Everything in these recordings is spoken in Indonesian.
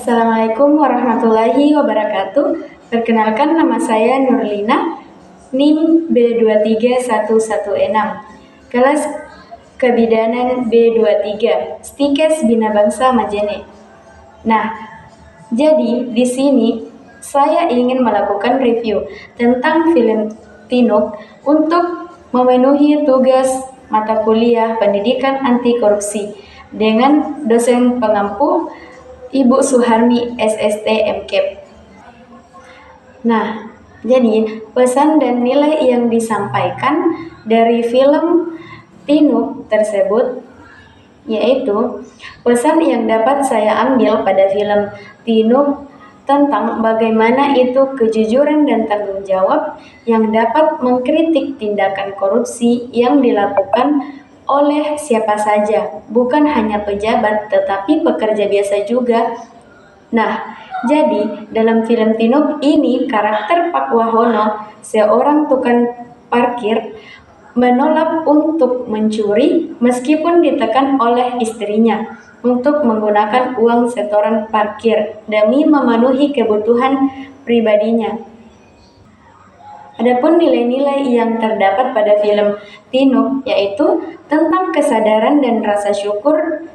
Assalamualaikum warahmatullahi wabarakatuh. Perkenalkan, nama saya Nurlina, NIM B23116, kelas Kebidanan B23, Stikes Bina Bangsa Majene. Nah, jadi di sini saya ingin melakukan review tentang film Tinuk untuk memenuhi tugas mata kuliah Pendidikan Anti Korupsi dengan dosen pengampu Ibu Suharmi SST MKEP. Nah, jadi pesan dan nilai yang disampaikan dari film Tinuk tersebut yaitu pesan yang dapat saya ambil pada film Tinuk tentang bagaimana itu kejujuran dan tanggung jawab yang dapat mengkritik tindakan korupsi yang dilakukan oleh siapa saja, bukan hanya pejabat tetapi pekerja biasa juga. Nah, jadi dalam film Tinuk ini karakter Pak Wahono, seorang tukang parkir, menolak untuk mencuri meskipun ditekan oleh istrinya untuk menggunakan uang setoran parkir demi memenuhi kebutuhan pribadinya. Adapun nilai-nilai yang terdapat pada film Tinuk yaitu tentang kesadaran dan rasa syukur,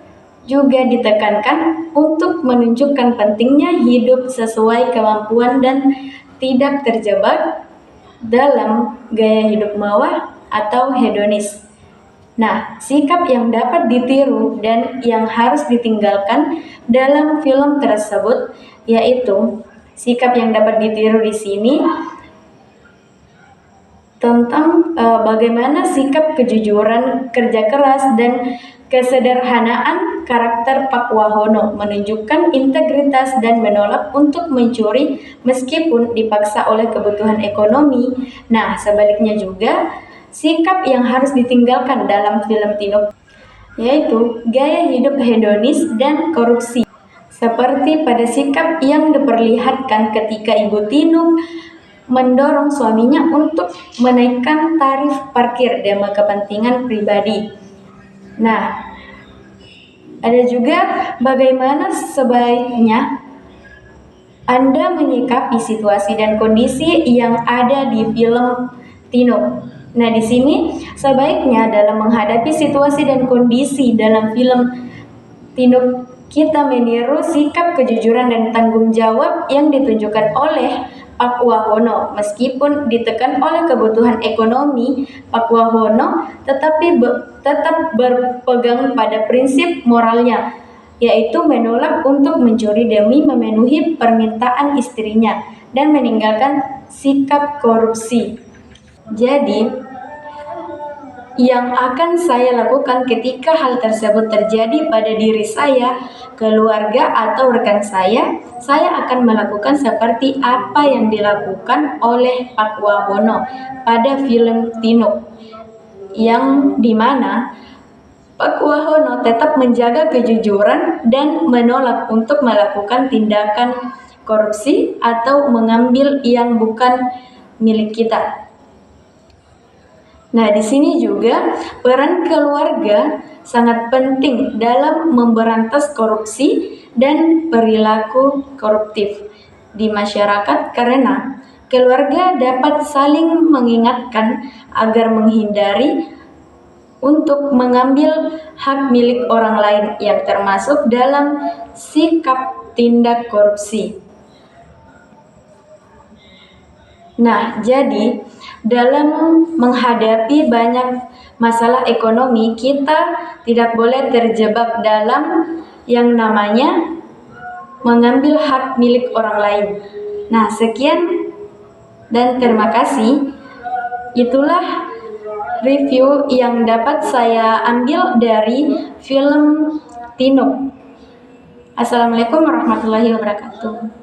juga ditekankan untuk menunjukkan pentingnya hidup sesuai kemampuan dan tidak terjebak dalam gaya hidup mewah atau hedonis. Nah, sikap yang dapat ditiru dan yang harus ditinggalkan dalam film tersebut yaitu sikap yang dapat ditiru di sini tentang bagaimana sikap kejujuran, kerja keras, dan kesederhanaan karakter Pak Wahono menunjukkan integritas dan menolak untuk mencuri meskipun dipaksa oleh kebutuhan ekonomi. Nah, sebaliknya juga sikap yang harus ditinggalkan dalam film Tinuk yaitu gaya hidup hedonis dan korupsi, seperti pada sikap yang diperlihatkan ketika Ibu Tinuk mendorong suaminya untuk menaikkan tarif parkir demi kepentingan pribadi. Nah, ada juga bagaimana sebaiknya Anda menyikapi situasi dan kondisi yang ada di film Tinuk. Nah, di sini sebaiknya dalam menghadapi situasi dan kondisi dalam film Tinuk, kita meniru sikap kejujuran dan tanggung jawab yang ditunjukkan oleh Pak Wahono. Meskipun ditekan oleh kebutuhan ekonomi, Pak Wahono tetap berpegang pada prinsip moralnya, yaitu menolak untuk mencuri demi memenuhi permintaan istrinya dan meninggalkan sikap korupsi. Jadi, yang akan saya lakukan ketika hal tersebut terjadi pada diri saya, keluarga, atau rekan saya akan melakukan seperti apa yang dilakukan oleh Pak Wahono pada film Tinuk, yang dimana Pak Wahono tetap menjaga kejujuran dan menolak untuk melakukan tindakan korupsi atau mengambil yang bukan milik kita. Nah, di sini juga peran keluarga sangat penting dalam memberantas korupsi dan perilaku koruptif di masyarakat, karena keluarga dapat saling mengingatkan agar menghindari untuk mengambil hak milik orang lain yang termasuk dalam sikap tindak korupsi. Nah, jadi dalam menghadapi banyak masalah ekonomi, kita tidak boleh terjebak dalam yang namanya mengambil hak milik orang lain. Nah, sekian dan terima kasih. Itulah review yang dapat saya ambil dari film Tinuk. Assalamualaikum warahmatullahi wabarakatuh.